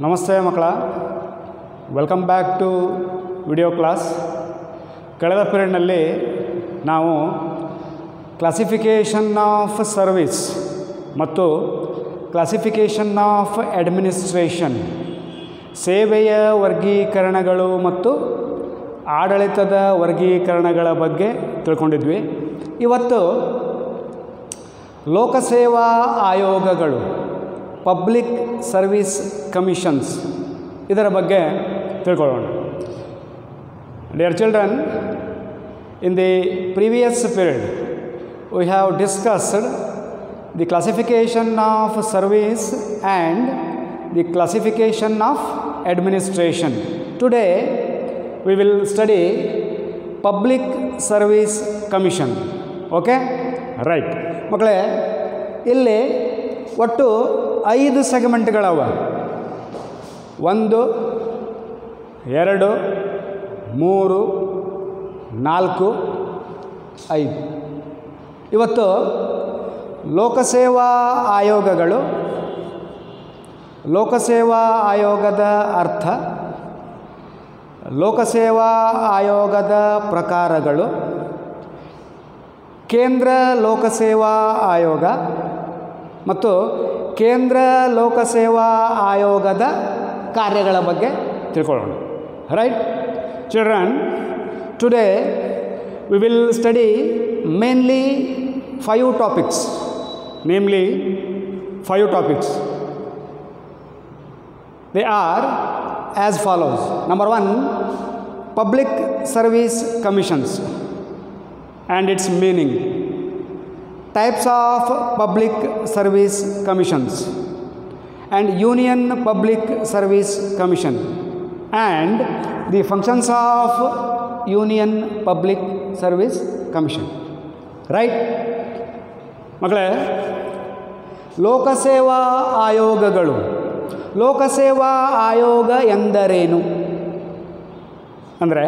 ನಮಸ್ತೆ ಮಕ್ಕಳ, welcome back to video class. ಕಳೆದ ಪೀರಿಯಡ್ನಲ್ಲಿ ನಾವು ಕ್ಲಾಸಿಫಿಕೇಷನ್ ಆಫ್ ಸರ್ವಿಸ್ ಮತ್ತು ಕ್ಲಾಸಿಫಿಕೇಷನ್ ಆಫ್ ಅಡ್ಮಿನಿಸ್ಟ್ರೇಷನ್, ಸೇವೆಯ ವರ್ಗೀಕರಣಗಳು ಮತ್ತು ಆಡಳಿತದ ವರ್ಗೀಕರಣಗಳ ಬಗ್ಗೆ ತಿಳ್ಕೊಂಡಿದ್ವಿ. ಇವತ್ತು ಲೋಕಸೇವಾ ಆಯೋಗಗಳು, ಪಬ್ಲಿಕ್ ಸರ್ವಿಸ್ ಕಮಿಷನ್ಸ್, ಇದರ ಬಗ್ಗೆ ತಿಳ್ಕೊಳ್ಳೋಣ. Dear children, in the previous period we have discussed the classification of service and the classification of administration. Today we will study public service commission. Okay, right ಮಕ್ಕಳೇ, ಇಲ್ಲಿ ಒಟ್ಟು 5 ಸೆಗ್ಮೆಂಟ್ಗಳವ. 1 2 3 4 5. ಇವತ್ತು ಲೋಕಸೇವಾ ಆಯೋಗಗಳು, ಲೋಕಸೇವಾ ಆಯೋಗದ ಅರ್ಥ, ಲೋಕಸೇವಾ ಆಯೋಗದ ಪ್ರಕಾರಗಳು, ಕೇಂದ್ರ ಲೋಕಸೇವಾ ಆಯೋಗ ಮತ್ತು ಕೇಂದ್ರ ಲೋಕಸೇವಾ ಆಯೋಗದ ಕಾರ್ಯಗಳ ಬಗ್ಗೆ ತಿಳ್ಕೊಳ್ಳೋಣ. Right children, today we will study mainly 5 topics, namely 5 topics. They are as follows. Number 1, public service commissions and its meaning, types of public service commissions and union public service commission, and the functions of union public service commission. Right ಮಕ್ಕಳೇ, ಲೋಕಸೇವಾ ಆಯೋಗಗಳು, ಲೋಕಸೇವಾ ಆಯೋಗ ಎಂದರೇನು ಅಂದರೆ,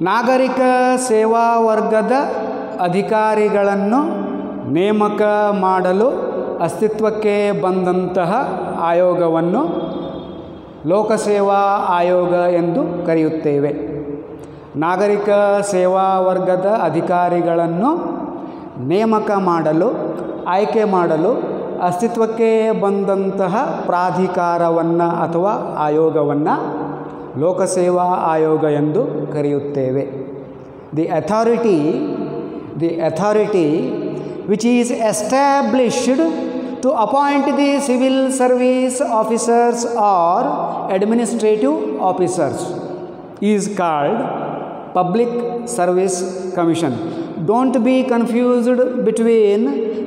ನಾಗರಿಕ ಸೇವಾ ವರ್ಗದ ಅಧಿಕಾರಿಗಳನ್ನು ನೇಮಕ ಮಾಡಲು ಅಸ್ತಿತ್ವಕ್ಕೆ ಬಂದಂತಹ ಆಯೋಗವನ್ನು ಲೋಕಸೇವಾ ಆಯೋಗ ಎಂದು ಕರೆಯುತ್ತೇವೆ. ನಾಗರಿಕ ಸೇವಾ ವರ್ಗದ ಅಧಿಕಾರಿಗಳನ್ನು ನೇಮಕ ಮಾಡಲು, ಆಯ್ಕೆ ಮಾಡಲು ಅಸ್ತಿತ್ವಕ್ಕೆ ಬಂದಂತಹ ಪ್ರಾಧಿಕಾರವನ್ನು ಅಥವಾ ಆಯೋಗವನ್ನು ಲೋಕಸೇವಾ ಆಯೋಗ ಎಂದು ಕರೆಯುತ್ತೇವೆ. The authority which is established to appoint the civil service officers or administrative officers is called public service commission. Don't be confused between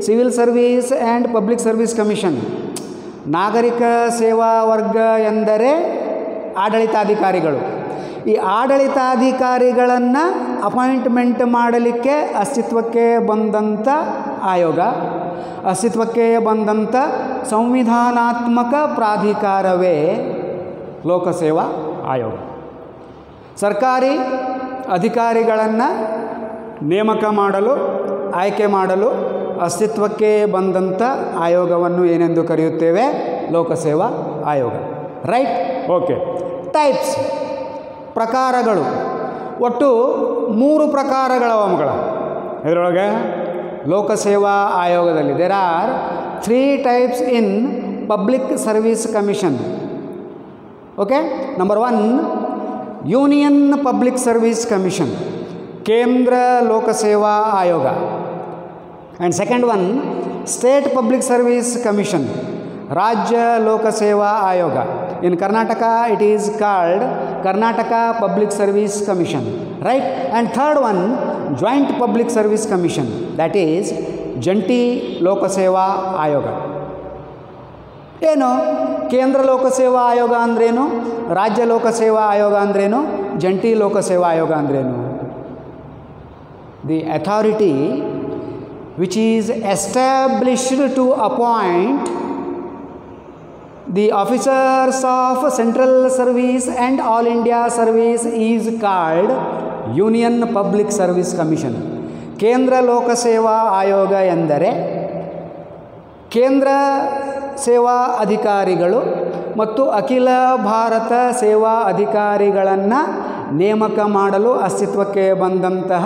civil service and public service commission. ನಾಗರಿಕ ಸೇವಾ ವರ್ಗ ಎಂದರೆ ಆಡಳಿತಾಧಿಕಾರಿಗಳು. ಈ ಆಡಳಿತಾಧಿಕಾರಿಗಳನ್ನು ಅಪಾಯಿಂಟ್ಮೆಂಟ್ ಮಾಡಲಿಕ್ಕೆ ಅಸ್ತಿತ್ವಕ್ಕೆ ಬಂದಂಥ ಆಯೋಗ, ಅಸ್ತಿತ್ವಕ್ಕೆ ಬಂದಂಥ ಸಂವಿಧಾನಾತ್ಮಕ ಪ್ರಾಧಿಕಾರವೇ ಲೋಕಸೇವಾ ಆಯೋಗ. ಸರ್ಕಾರಿ ಅಧಿಕಾರಿಗಳನ್ನು ನೇಮಕ ಮಾಡಲು, ಆಯ್ಕೆ ಮಾಡಲು ಅಸ್ತಿತ್ವಕ್ಕೆ ಬಂದಂಥ ಆಯೋಗವನ್ನು ಏನೆಂದು ಕರೆಯುತ್ತೇವೆ? ಲೋಕಸೇವಾ ಆಯೋಗ. ರೈಟ್? ಓಕೆ. ಟೈಪ್ಸ್, ಪ್ರಕಾರಗಳು. ಒಟ್ಟು 3 ಪ್ರಕಾರಗಳವ ಮಕ್ಕಳ ಇದರೊಳಗೆ ಲೋಕಸೇವಾ ಆಯೋಗದಲ್ಲಿ. There are 3 types in public service commission. Okay. Number 1, union public service commission, ಕೇಂದ್ರ ಲೋಕಸೇವಾ ಆಯೋಗ. And second 1, state public service commission, ರಾಜ್ಯ ಲೋಕಸೇವಾ ಆಯೋಗ. In Karnataka it is called Karnataka public service commission. Right? And third 1, joint public service commission, that is ಜಂಟಿ ಲೋಕಸೇವಾ ಆಯೋಗ. ಏನು ಕೇಂದ್ರ ಲೋಕಸೇವಾ ಆಯೋಗ ಅಂದ್ರೇನು? ರಾಜ್ಯ ಲೋಕಸೇವಾ ಆಯೋಗ ಅಂದ್ರೇನು? ಜಂಟಿ ಲೋಕಸೇವಾ ಆಯೋಗ ಅಂದ್ರೇನು? The authority which is established to appoint the officers of central service and all India service is called Union Public Service Commission. ಕೇಂದ್ರ ಲೋಕಸೇವಾ ಆಯೋಗ ಎಂದರೆ ಕೇಂದ್ರ ಸೇವಾ ಅಧಿಕಾರಿಗಳು ಮತ್ತು ಅಖಿಲ ಭಾರತ ಸೇವಾ ಅಧಿಕಾರಿಗಳನ್ನು ನೇಮಕ ಮಾಡಲು ಅಸ್ತಿತ್ವಕ್ಕೆ ಬಂದಂತಹ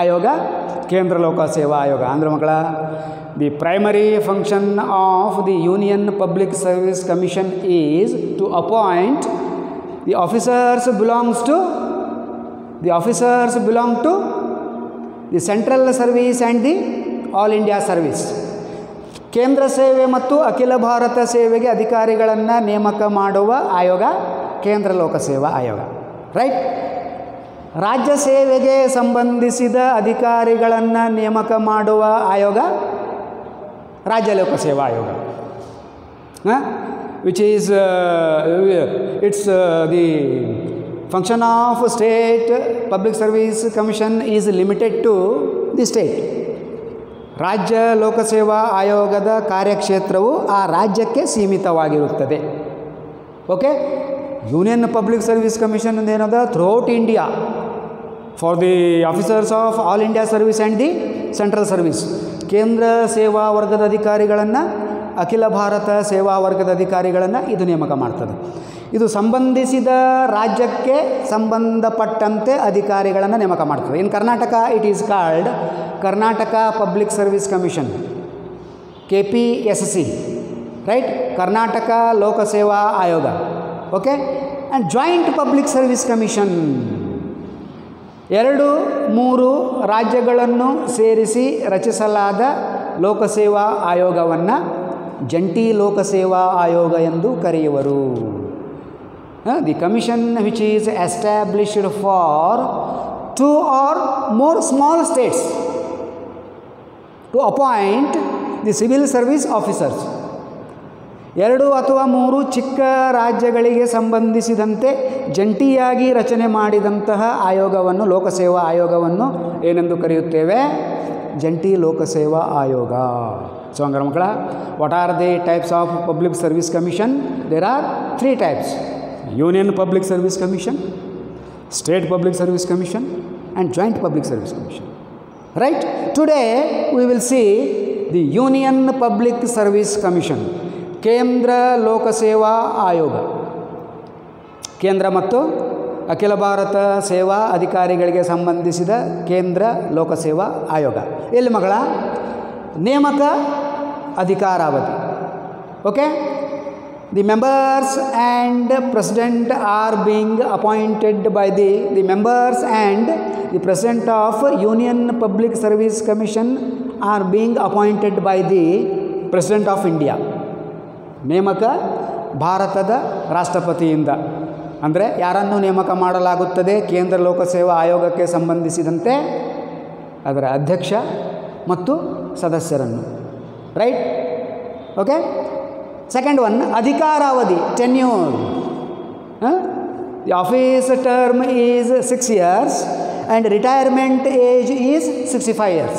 ಆಯೋಗ ಕೇಂದ್ರ ಲೋಕ ಸೇವಾ ಆಯೋಗ. ಅಂದರೆ ಮಕ್ಕಳ, the primary function of the Union public service commission is to appoint the officers belong to the central service and the all India service. ಕೇಂದ್ರ ಸೇವೆ ಮತ್ತು ಅಖಿಲ ಭಾರತ ಸೇವೆಗೆ ಅಧಿಕಾರಿಗಳನ್ನು ನೇಮಕ ಮಾಡುವ ಆಯೋಗ ಕೇಂದ್ರ ಲೋಕಸೇವಾ ಆಯೋಗ. ರೈಟ್. ರಾಜ್ಯ ಸೇವೆಗೆ ಸಂಬಂಧಿಸಿದ ಅಧಿಕಾರಿಗಳನ್ನು ನೇಮಕ ಮಾಡುವ ಆಯೋಗ ರಾಜ್ಯ ಲೋಕಸೇವಾ ಆಯೋಗ. Which is it's the function of state public service commission is limited to the state. ರಾಜ್ಯ ಲೋಕಸೇವಾ ಆಯೋಗದ ಕಾರ್ಯಕ್ಷೇತ್ರವು ಆ ರಾಜ್ಯಕ್ಕೆ ಸೀಮಿತವಾಗಿರುತ್ತದೆ. Okay. Union public service commission ಏನದ throughout India for the officers of all India service and the central service. ಕೇಂದ್ರ ಸೇವಾ ವರ್ಗದ ಅಧಿಕಾರಿಗಳನ್ನು, ಅಖಿಲ ಭಾರತ ಸೇವಾ ವರ್ಗದ ಅಧಿಕಾರಿಗಳನ್ನು ಇದು ನೇಮಕ ಮಾಡ್ತದೆ. ಇದು ಸಂಬಂಧಿಸಿದ ರಾಜ್ಯಕ್ಕೆ ಸಂಬಂಧಪಟ್ಟಂತೆ ಅಧಿಕಾರಿಗಳನ್ನು ನೇಮಕ ಮಾಡ್ತದೆ. In Karnataka it is called Karnataka public service commission, KPSC, right. Karnataka ಲೋಕಸೇವಾ ಆಯೋಗ. Okay. And joint public service commission 2-3 ರಾಜ್ಯಗಳನ್ನು ಸೇರಿಸಿ ರಚಿಸಲಾದ ಲೋಕಸೇವಾ ಆಯೋಗವನ್ನು ಜಂಟಿ ಲೋಕಸೇವಾ ಆಯೋಗ ಎಂದು ಕರೆಯುವರು. The commission which is established for 2 or more small states to appoint the civil service officers. 2 ಅಥವಾ 3 ಚಿಕ್ಕ ರಾಜ್ಯಗಳಿಗೆ ಸಂಬಂಧಿಸಿದಂತೆ ಜಂಟಿಯಾಗಿ ರಚನೆ ಮಾಡಿದಂತಹ ಆಯೋಗವನ್ನು, ಲೋಕಸೇವಾ ಆಯೋಗವನ್ನು ಏನೆಂದು ಕರೆಯುತ್ತೇವೆ? ಜಂಟಿ ಲೋಕಸೇವಾ ಆಯೋಗ. ಸೊ ಹಂಗಾರೆ ಮಕ್ಕಳ, what are the types of public service commission? There are 3 types: Union public service Commission, State public service Commission and joint public service commission. Right. Today we will see the Union public service commission, ಕೇಂದ್ರ ಲೋಕಸೇವಾ ಆಯೋಗ. ಕೇಂದ್ರ ಮತ್ತು ಅಖಿಲ ಭಾರತ ಸೇವಾ ಅಧಿಕಾರಿಗಳಿಗೆ ಸಂಬಂಧಿಸಿದ ಕೇಂದ್ರ ಲೋಕಸೇವಾ ಆಯೋಗ. ಎಲ್ಲಿ ಮಗಳ? ನೇಮಕ, ಅಧಿಕಾರಾವಧಿ. Okay. The members and president are being appointed by the members and the president of union public service commission are being appointed by the president of India. ನೇಮಕ ಭಾರತದ ರಾಷ್ಟ್ರಪತಿಯಿಂದ. ಅಂದರೆ ಯಾರನ್ನು ನೇಮಕ ಮಾಡಲಾಗುತ್ತದೆ ಕೇಂದ್ರ ಲೋಕಸೇವಾ ಆಯೋಗಕ್ಕೆ ಸಂಬಂಧಿಸಿದಂತೆ? ಅದರ ಅಧ್ಯಕ್ಷ ಮತ್ತು ಸದಸ್ಯರನ್ನು. ರೈಟ್. ಓಕೆ. ಸೆಕೆಂಡ್ ಒನ್, ಅಧಿಕಾರಾವಧಿ, tenure. The office term is 6 years and retirement age is 65 years.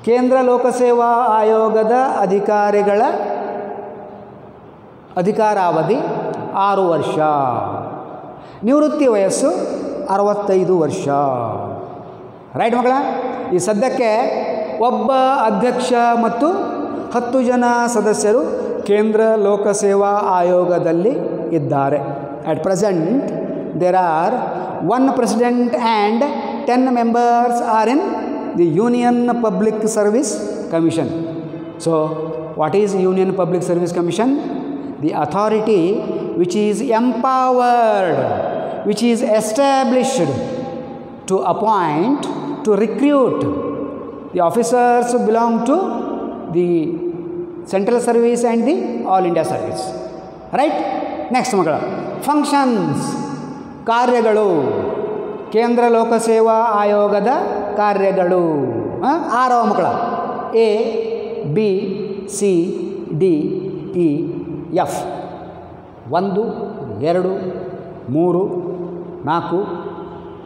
ಕೇಂದ್ರ ಲೋಕಸೇವಾ ಆಯೋಗದ ಅಧಿಕಾರಿಗಳ ಅಧಿಕಾರಾವಧಿ 6 ವರ್ಷ, ನಿವೃತ್ತಿ ವಯಸ್ಸು 65 ವರ್ಷ. ರೈಟ್ ಮಕ್ಕಳ? ಈ ಸದ್ಯಕ್ಕೆ ಒಬ್ಬ ಅಧ್ಯಕ್ಷ ಮತ್ತು 10 ಜನ ಸದಸ್ಯರು ಕೇಂದ್ರ ಲೋಕಸೇವಾ ಆಯೋಗದಲ್ಲಿ ಇದ್ದಾರೆ. At present there are 1 president and 10 members are in the Union public service Commission. So what is Union public service Commission? The authority which is empowered, which is established to appoint, to recruit the officers who belong to the central service and the all India service. Right? Next ಮಕ್ಕಳ, functions, ಕಾರ್ಯಗಳು. ಕೇಂದ್ರ ಲೋಕಸೇವಾ ಆಯೋಗದ ಕಾರ್ಯಗಳು 6 ಮಕ್ಕಳ: A, B, C, D, E, F. 1, 2, 3, 4, 4,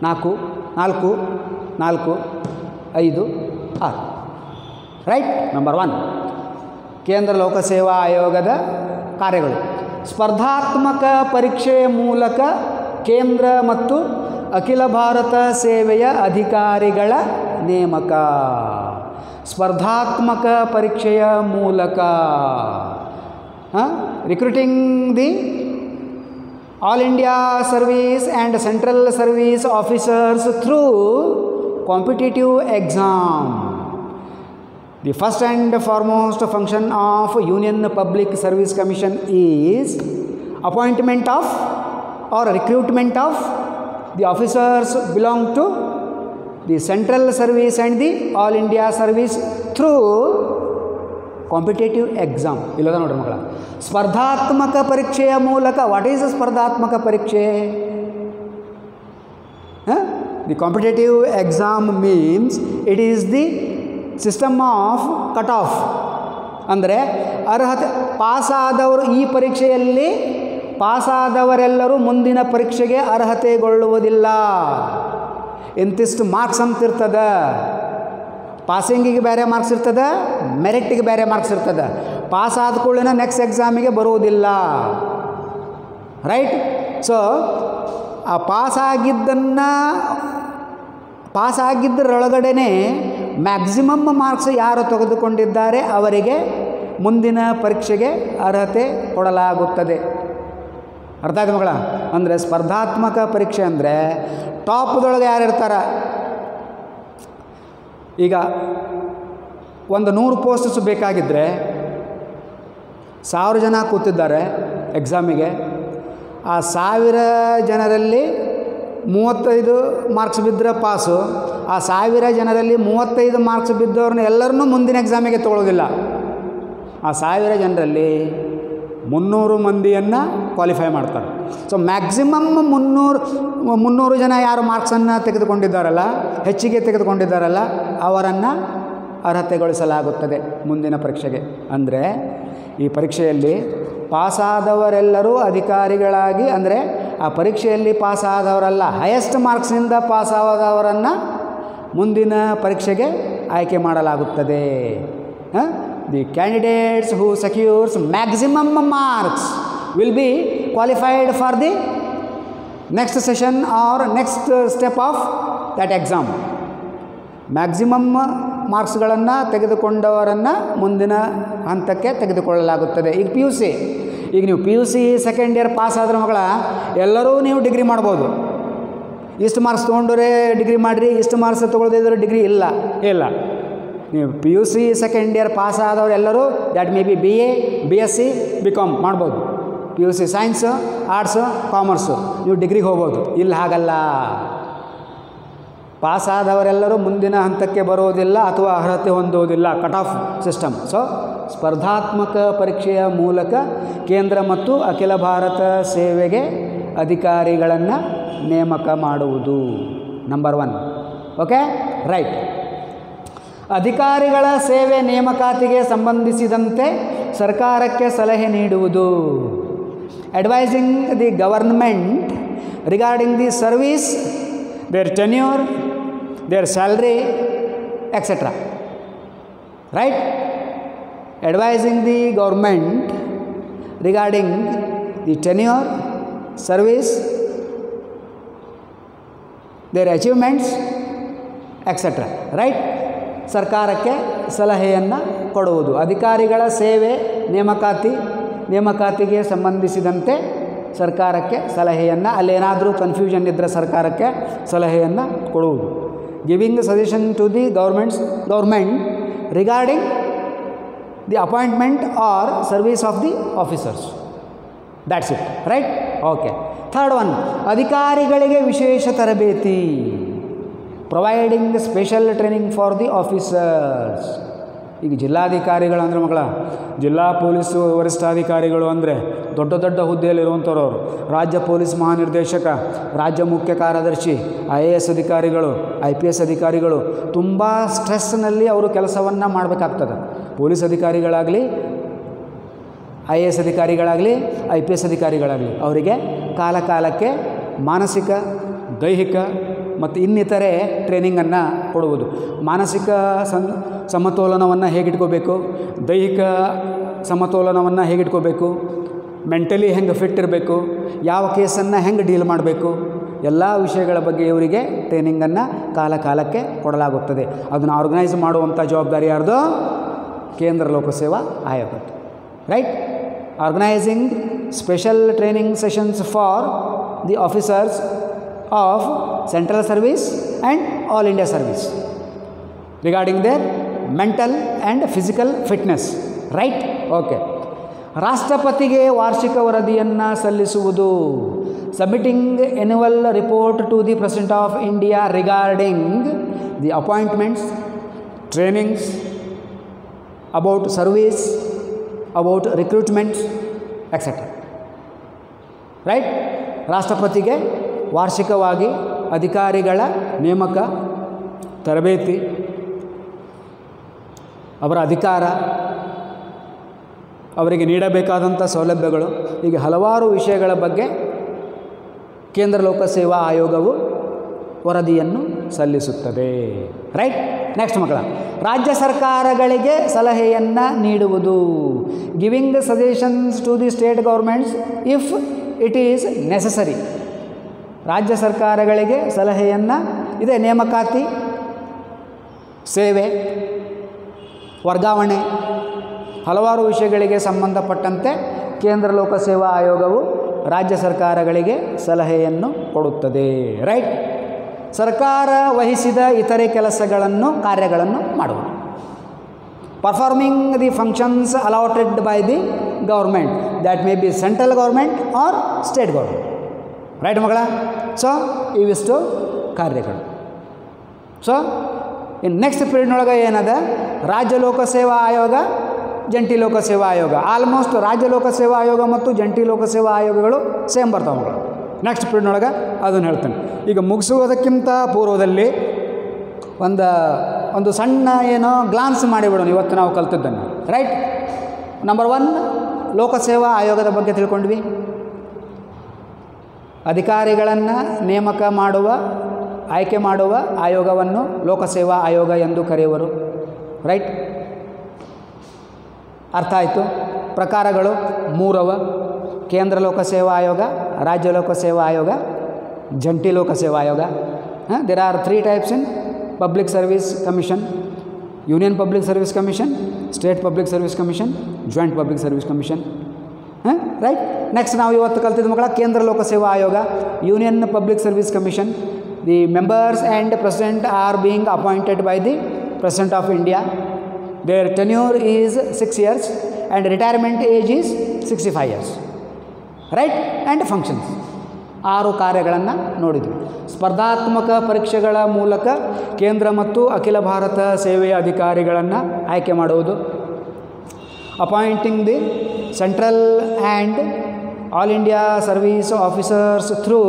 4, 4, 5, 6. Right. Number 1, ಕೇಂದ್ರ ಲೋಕಸೇವಾ ಆಯೋಗದ ಕಾರ್ಯಗಳು. ಸ್ಪರ್ಧಾತ್ಮಕ ಪರೀಕ್ಷೆಯ ಮೂಲಕ ಕೇಂದ್ರ ಮತ್ತು ಅಖಿಲ ಭಾರತ ಸೇವೆಯ ಅಧಿಕಾರಿಗಳ ನೇಮಕ. ಸ್ಪರ್ಧಾತ್ಮಕ ಪರೀಕ್ಷೆಯ ಮೂಲಕ recruiting the all India service and central service officers through competitive exam. The first and foremost function of Union Public Service Commission is appointment of or recruitment of the officers belong to the central service and the all India service through competitive exam. ಇಲ್ಲದ ನೋಡ್ರಿ ಮಕ್ಕಳ, ಸ್ಪರ್ಧಾತ್ಮಕ ಪರೀಕ್ಷೆಯ ಮೂಲಕ. What is ಸ್ಪರ್ಧಾತ್ಮಕ ಪರೀಕ್ಷೆ? The competitive exam means it is the system off cut off. ಅಂದರೆ ಅರ್ಹತೆ ಪಾಸಾದವರು, ಈ ಪರೀಕ್ಷೆಯಲ್ಲಿ ಪಾಸಾದವರೆಲ್ಲರೂ ಮುಂದಿನ ಪರೀಕ್ಷೆಗೆ ಅರ್ಹತೆಗೊಳ್ಳುವುದಿಲ್ಲ. ಇಂತಿಷ್ಟು ಮಾರ್ಕ್ಸ್ ಅಂತಿರ್ತದೆ. ಪಾಸಿಂಗಿಗೆ ಬೇರೆ ಮಾರ್ಕ್ಸ್ ಇರ್ತದೆ, ಮೆರಿಟಿಗೆ ಬೇರೆ ಮಾರ್ಕ್ಸ್ ಇರ್ತದೆ. ಪಾಸ್ ಆದ ಕೂಡಲೇ ನೆಕ್ಸ್ಟ್ ಎಕ್ಸಾಮಿಗೆ ಬರುವುದಿಲ್ಲ. ರೈಟ್? ಸೊ ಆ ಪಾಸಾಗಿದ್ದರೊಳಗಡೆ ಮ್ಯಾಕ್ಸಿಮಮ್ ಮಾರ್ಕ್ಸ್ ಯಾರು ತೆಗೆದುಕೊಂಡಿದ್ದಾರೆ ಅವರಿಗೆ ಮುಂದಿನ ಪರೀಕ್ಷೆಗೆ ಅರ್ಹತೆ ಕೊಡಲಾಗುತ್ತದೆ. ಅರ್ಥ ಆಯ್ತು ಮಕ್ಕಳ? ಅಂದರೆ ಸ್ಪರ್ಧಾತ್ಮಕ ಪರೀಕ್ಷೆ ಅಂದರೆ ಟಾಪ್ದೊಳಗೆ ಯಾರು ಇರ್ತಾರೆ. ಈಗ ಒಂದು 100 ಪೋಸ್ಟ್ಸ್ ಬೇಕಾಗಿದ್ದರೆ 1000 ಜನ ಕೂತಿದ್ದಾರೆ ಎಕ್ಸಾಮಿಗೆ. ಆ 1000 ಜನರಲ್ಲಿ 35 ಮಾರ್ಕ್ಸ್ ಬಿದ್ದರೆ ಪಾಸು. ಆ 1000 ಜನರಲ್ಲಿ 35 ಮಾರ್ಕ್ಸ್ ಬಿದ್ದವ್ರನ್ನ ಎಲ್ಲರನ್ನೂ ಮುಂದಿನ ಎಕ್ಸಾಮಿಗೆ ತೊಗೊಳ್ಳೋದಿಲ್ಲ. ಆ 1000 ಜನರಲ್ಲಿ 300 ಮಂದಿಯನ್ನು ಕ್ವಾಲಿಫೈ ಮಾಡ್ತಾರೆ. ಸೊ ಮ್ಯಾಕ್ಸಿಮಮ್ 300 ಜನ ಯಾರು ಮಾರ್ಕ್ಸನ್ನು ತೆಗೆದುಕೊಂಡಿದ್ದಾರಲ್ಲ, ಹೆಚ್ಚಿಗೆ ತೆಗೆದುಕೊಂಡಿದ್ದಾರಲ್ಲ, ಅವರನ್ನು ಅರ್ಹತೆಗೊಳಿಸಲಾಗುತ್ತದೆ ಮುಂದಿನ ಪರೀಕ್ಷೆಗೆ. ಅಂದರೆ ಈ ಪರೀಕ್ಷೆಯಲ್ಲಿ ಪಾಸಾದವರೆಲ್ಲರೂ ಅಧಿಕಾರಿಗಳಾಗಿ, ಅಂದರೆ ಆ ಪರೀಕ್ಷೆಯಲ್ಲಿ ಪಾಸಾದವರಲ್ಲ, ಹೈಯೆಸ್ಟ್ ಮಾರ್ಕ್ಸ್ನಿಂದ ಪಾಸಾದವರನ್ನು ಮುಂದಿನ ಪರೀಕ್ಷೆಗೆ ಆಯ್ಕೆ ಮಾಡಲಾಗುತ್ತದೆ. The candidates who secures maximum marks will be qualified for the next session or next step of that exam. Maximum ಮಾರ್ಕ್ಸ್ಗಳನ್ನು ತೆಗೆದುಕೊಂಡವರನ್ನು ಮುಂದಿನ ಹಂತಕ್ಕೆ ತೆಗೆದುಕೊಳ್ಳಲಾಗುತ್ತದೆ. ಈಗ PUC, ಈಗ ನೀವು PUC ಸೆಕೆಂಡ್ ಇಯರ್ ಪಾಸ್ ಆದ್ರೆ ಮಕ್ಕಳ ಎಲ್ಲರೂ ನೀವು ಡಿಗ್ರಿ ಮಾಡ್ಬೋದು. ಇಷ್ಟು ಮಾರ್ಕ್ಸ್ ತೊಗೊಂಡ್ರೆ ಡಿಗ್ರಿ ಮಾಡಿರಿ, ಇಷ್ಟು ಮಾರ್ಕ್ಸ್ ತೊಗೊಳ್ದಿದ್ರೆ ಡಿಗ್ರಿ ಇಲ್ಲ. ನೀವು PUC ಸೆಕೆಂಡ್ ಇಯರ್ ಪಾಸ್ ಆದವರು ಎಲ್ಲರೂ that may be BA, BSc, BCom ಮಾಡ್ಬೋದು. PUC ಸೈನ್ಸು, ಆರ್ಟ್ಸು, ಕಾಮರ್ಸು, ನೀವು ಡಿಗ್ರಿಗೆ ಹೋಗ್ಬೋದು. ಇಲ್ಲಿ ಹಾಗಲ್ಲ. ಪಾಸಾದವರೆಲ್ಲರೂ ಮುಂದಿನ ಹಂತಕ್ಕೆ ಬರುವುದಿಲ್ಲ ಅಥವಾ ಅರ್ಹತೆ ಹೊಂದುವುದಿಲ್ಲ. Cut off system. ಸೊ ಸ್ಪರ್ಧಾತ್ಮಕ ಪರೀಕ್ಷೆಯ ಮೂಲಕ ಕೇಂದ್ರ ಮತ್ತು ಅಖಿಲ ಭಾರತ ಸೇವೆಗೆ ಅಧಿಕಾರಿಗಳನ್ನು ನೇಮಕ ಮಾಡುವುದು. ನಂಬರ್ 1. Okay, right. ಅಧಿಕಾರಿಗಳ ಸೇವೆ ನೇಮಕಾತಿಗೆ ಸಂಬಂಧಿಸಿದಂತೆ ಸರ್ಕಾರಕ್ಕೆ ಸಲಹೆ ನೀಡುವುದು. Advising the government regarding the service, their tenure, their salary, etcetera. Right? Advising the government regarding the tenure, service, their achievements, etcetera. Right? ಸರ್ಕಾರಕ್ಕೆ ಸಲಹೆಯನ್ನು ಕೊಡುವುದು. ಅಧಿಕಾರಿಗಳ ಸೇವೆ ನೇಮಕಾತಿಗೆ ಸಂಬಂಧಿಸಿದಂತೆ ಸರ್ಕಾರಕ್ಕೆ ಸಲಹೆಯನ್ನು, ಅಲ್ಲೇನಾದರೂ ಕನ್ಫ್ಯೂಷನ್ ಇದ್ದರೆ ಸರ್ಕಾರಕ್ಕೆ ಸಲಹೆಯನ್ನು ಕೊಡುವುದು. Giving suggestion to the government regarding the appointment or service of the officers. That's it. Right? Okay. Third one, ಅಧಿಕಾರಿಗಳಿಗೆ ವಿಶೇಷ ತರಬೇತಿ. Providing special training for the officers. ಈಗ ಜಿಲ್ಲಾಧಿಕಾರಿಗಳು ಅಂದರೆ ಮಕ್ಕಳ, ಜಿಲ್ಲಾ ಪೊಲೀಸು ವರಿಷ್ಠಾಧಿಕಾರಿಗಳು ಅಂದರೆ ದೊಡ್ಡ ದೊಡ್ಡ ಹುದ್ದೆಯಲ್ಲಿರುವಂಥವ್ರು ಅವರು. ರಾಜ್ಯ ಪೊಲೀಸ್ ಮಹಾನಿರ್ದೇಶಕ, ರಾಜ್ಯ ಮುಖ್ಯ ಕಾರ್ಯದರ್ಶಿ, IAS ಅಧಿಕಾರಿಗಳು, IPS ಅಧಿಕಾರಿಗಳು ತುಂಬ ಸ್ಟ್ರೆಸ್ನಲ್ಲಿ ಅವರು ಕೆಲಸವನ್ನು ಮಾಡಬೇಕಾಗ್ತದೆ. ಪೊಲೀಸ್ ಅಧಿಕಾರಿಗಳಾಗಲಿ, IAS ಅಧಿಕಾರಿಗಳಾಗಲಿ, IPS ಅಧಿಕಾರಿಗಳಾಗಲಿ ಅವರಿಗೆ ಕಾಲಕ್ಕೆ ಮಾನಸಿಕ, ದೈಹಿಕ ಮತ್ತು ಇನ್ನಿತರೆ ಟ್ರೈನಿಂಗನ್ನು ಕೊಡುವುದು. ಮಾನಸಿಕ ಸಮತೋಲನವನ್ನು ಹೇಗಿಟ್ಕೋಬೇಕು, ದೈಹಿಕ ಸಮತೋಲನವನ್ನು ಹೇಗಿಟ್ಕೋಬೇಕು, ಮೆಂಟಲಿ ಹೆಂಗೆ ಫಿಟ್ ಇರಬೇಕು, ಯಾವ ಕೇಸನ್ನು ಹೆಂಗೆ ಡೀಲ್ ಮಾಡಬೇಕು, ಎಲ್ಲ ವಿಷಯಗಳ ಬಗ್ಗೆ ಇವರಿಗೆ ಟ್ರೈನಿಂಗನ್ನು ಕಾಲಕ್ಕೆ ಕೊಡಲಾಗುತ್ತದೆ. ಅದನ್ನು ಆರ್ಗನೈಸ್ ಮಾಡುವಂಥ ಜವಾಬ್ದಾರಿ ಯಾರ್ದು? ಕೇಂದ್ರ ಲೋಕಸೇವಾ ಆಯೋಗದ್ದು. Right? Organising special training sessions for the officers of central service and all India service regarding their mental and physical fitness. Right? Okay. ರಾಷ್ಟ್ರಪತಿಗೆ ವಾರ್ಷಿಕ ವರದಿಯನ್ನು ಸಲ್ಲಿಸುವುದು. Submitting annual report to the president of India regarding the appointments, trainings, about service, about recruitments etcetera. Right? ರಾಷ್ಟ್ರಪತಿಗೆ ವಾರ್ಷಿಕವಾಗಿ ಅಧಿಕಾರಿಗಳ ನೇಮಕ, ತರಬೇತಿ, ಅವರ ಅಧಿಕಾರ, ಅವರಿಗೆ ನೀಡಬೇಕಾದಂಥ ಸೌಲಭ್ಯಗಳು, ಹೀಗೆ ಹಲವಾರು ವಿಷಯಗಳ ಬಗ್ಗೆ ಕೇಂದ್ರ ಲೋಕಸೇವಾ ಆಯೋಗವು ವರದಿಯನ್ನು ಸಲ್ಲಿಸುತ್ತದೆ. ರೈಟ್? ನೆಕ್ಸ್ಟ್ ಮಕ್ಕಳ, ರಾಜ್ಯ ಸರ್ಕಾರಗಳಿಗೆ ಸಲಹೆಯನ್ನು ನೀಡುವುದು. Giving suggestions to the state governments if it is necessary. ರಾಜ್ಯ ಸರ್ಕಾರಗಳಿಗೆ ಸಲಹೆಯನ್ನು ಇದೆ. ನೇಮಕಾತಿ, ಸೇವೆ, ವರ್ಗಾವಣೆ, ಹಲವಾರು ವಿಷಯಗಳಿಗೆ ಸಂಬಂಧಪಟ್ಟಂತೆ ಕೇಂದ್ರ ಲೋಕಸೇವಾ ಆಯೋಗವು ರಾಜ್ಯ ಸರ್ಕಾರಗಳಿಗೆ ಸಲಹೆಯನ್ನು ಕೊಡುತ್ತದೆ. ರೈಟ್? ಸರ್ಕಾರ ವಹಿಸಿದ ಇತರೆ ಕಾರ್ಯಗಳನ್ನು ಮಾಡುವುದು. Performing the functions allotted by the government, that may be central government or state government. Right ಮಕ್ಕಳ? ಸೊ ಇವಿಷ್ಟು ಕಾರ್ಯಗಳು. ಸೊ ಇನ್ನು ನೆಕ್ಸ್ಟ್ ಪೀರಿಯಡ್ನೊಳಗೆ ಏನದ? ರಾಜ್ಯ ಲೋಕಸೇವಾ ಆಯೋಗ, ಜಂಟಿ ಲೋಕಸೇವಾ ಆಯೋಗ. ಆಲ್ಮೋಸ್ಟ್ ರಾಜ್ಯ ಲೋಕಸೇವಾ ಆಯೋಗ ಮತ್ತು ಜಂಟಿ ಲೋಕಸೇವಾ ಆಯೋಗಗಳು ಸೇಮ್ ಬರ್ತಾವೆ ಮಕ್ಕಳು. ನೆಕ್ಸ್ಟ್ ಪೀರಿಯಡ್ನೊಳಗೆ ಅದನ್ನು ಹೇಳ್ತೇನೆ. ಈಗ ಮುಗಿಸುವುದಕ್ಕಿಂತ ಪೂರ್ವದಲ್ಲಿ ಒಂದು ಸಣ್ಣ ಏನೋ ಗ್ಲಾನ್ಸ್ ಮಾಡಿಬಿಡೋಣ ಇವತ್ತು ನಾವು ಕಲ್ತಿದ್ದನ್ನು. ರೈಟ್? ನಂಬರ್ 1, ಲೋಕಸೇವಾ ಆಯೋಗದ ಬಗ್ಗೆ ತಿಳ್ಕೊಂಡ್ವಿ. ಅಧಿಕಾರಿಗಳನ್ನು ನೇಮಕ ಮಾಡುವ, ಆಯ್ಕೆ ಮಾಡುವ ಆಯೋಗವನ್ನು ಲೋಕಸೇವಾ ಆಯೋಗ ಎಂದು ಕರೆಯುವರು. ರೈಟ್? ಅರ್ಥ ಆಯಿತು? ಪ್ರಕಾರಗಳು 3 ಕೇಂದ್ರ ಲೋಕಸೇವಾ ಆಯೋಗ, ರಾಜ್ಯ ಲೋಕಸೇವಾ ಆಯೋಗ, ಜಂಟಿ ಲೋಕಸೇವಾ ಆಯೋಗ. There are 3 types in public service Commission: Union public service Commission, State public service Commission, Joint public service commission. Right? Next ನಾವು ಇವತ್ತು ಕಲ್ತಿದ್ದ ಮಕ್ಕಳ ಕೇಂದ್ರ ಲೋಕಸೇವಾ ಆಯೋಗ, Union public service Commission. The members and president are being appointed by the president of India. Their tenure is 6 years and retirement age is 65 years. Right? And functions. 6 ಕಾರ್ಯಗಳನ್ನು ನೋಡಿದ್ವಿ. ಸ್ಪರ್ಧಾತ್ಮಕ ಪರೀಕ್ಷೆಗಳ ಮೂಲಕ ಕೇಂದ್ರ ಮತ್ತು ಅಖಿಲ ಭಾರತ ಸೇವೆಯ ಅಧಿಕಾರಿಗಳನ್ನು ಆಯ್ಕೆ ಮಾಡುವುದು. Appointing the central and all India service officers through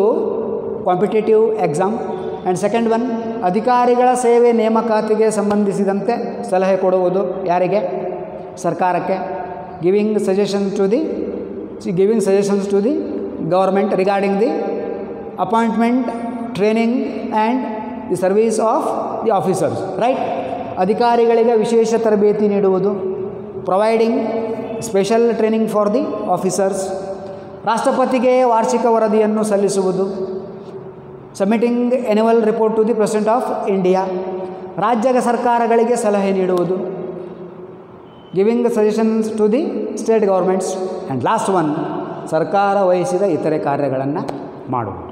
competitive exam. And second one, ಅಧಿಕಾರಿಗಳ ಸೇವೆ ನೇಮಕಾತಿಗೆ ಸಂಬಂಧಿಸಿದಂತೆ ಸಲಹೆ ಕೊಡುವುದು. ಯಾರಿಗೆ? ಸರ್ಕಾರಕ್ಕೆ. Giving suggestions to the government regarding the appointment, training and the service of the officers. Right? ಅಧಿಕಾರಿಗಳಿಗೆ ವಿಶೇಷ ತರಬೇತಿ ನೀಡುವುದು. Providing special training for the officers. ರಾಷ್ಟ್ರಪತಿಗೆ ವಾರ್ಷಿಕ ವರದಿಯನ್ನು ಸಲ್ಲಿಸುವುದು. Submitting annual report to the president of India. ರಾಜ್ಯ ಸರ್ಕಾರಗಳಿಗೆ ಸಲಹೆ ನೀಡುವುದು. Giving suggestions to the state governments. And last one, ಸರ್ಕಾರ ವಹಿಸಿದ ಇತರೆ ಕಾರ್ಯಗಳನ್ನು ಮಾಡುವುದು.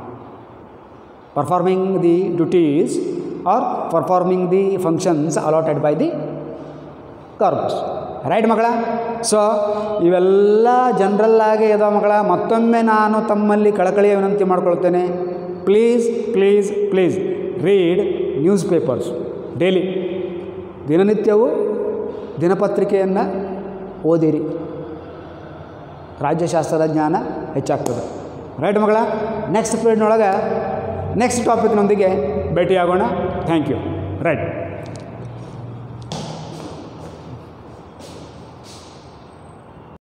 Performing the duties or performing the functions allotted by the governments. Right ಮಕ್ಕಳ? ಸೊ ಇವೆಲ್ಲ ಜನರಲ್ಲಾಗಿ ಇದಾವೆ ಮಕ್ಕಳ. ಮತ್ತೊಮ್ಮೆ ನಾನು ತಮ್ಮಲ್ಲಿ ಕಳಕಳಿಯ ವಿನಂತಿ ಮಾಡ್ಕೊಳ್ತೇನೆ. Please read newspapers daily. ದಿನನಿತ್ಯವೂ ದಿನಪತ್ರಿಕೆಯನ್ನು ಓದಿರಿ. ರಾಜ್ಯಶಾಸ್ತ್ರದ ಜ್ಞಾನ ಹೆಚ್ಚಾಗ್ತದೆ. ರೈಟ್ ಮಕ್ಕಳ? ನೆಕ್ಸ್ಟ್ ಪೀರಿಯಡ್ನೊಳಗೆ ನೆಕ್ಸ್ಟ್ ಟಾಪಿಕ್ನೊಂದಿಗೆ ಭೇಟಿಯಾಗೋಣ. Thank you. ರೈಟ್.